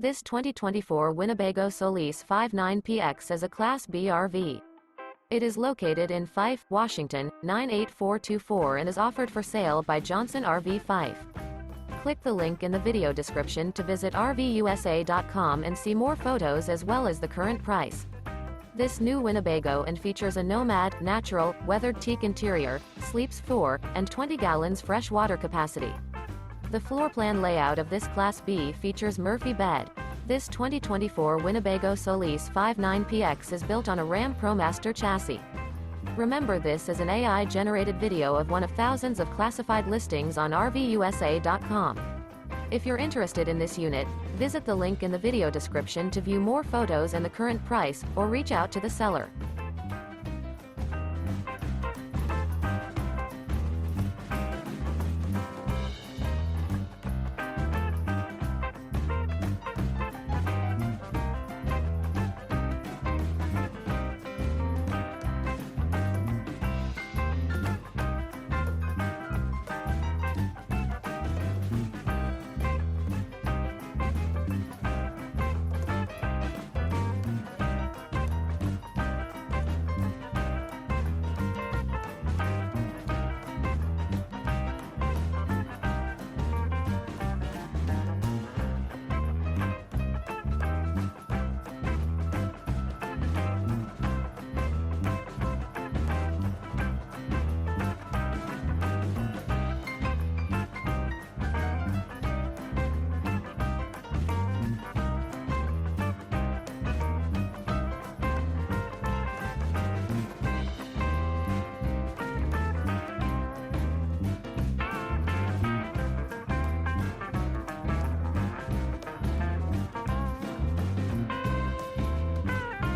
This 2024 Winnebago Solis 59PX is a Class B RV. It is located in Fife, Washington, 98424 and is offered for sale by Johnson RV Fife. Click the link in the video description to visit RVUSA.com and see more photos as well as the current price. This new Winnebago and features a NOMAD, natural, weathered teak interior, sleeps 4, and 20 gallons fresh water capacity. The floor plan layout of this Class B features Murphy bed. This 2024 Winnebago Solis 59PX is built on a Ram ProMaster chassis. Remember, this is an AI-generated video of one of thousands of classified listings on RVUSA.com. If you're interested in this unit, visit the link in the video description to view more photos and the current price, or reach out to the seller.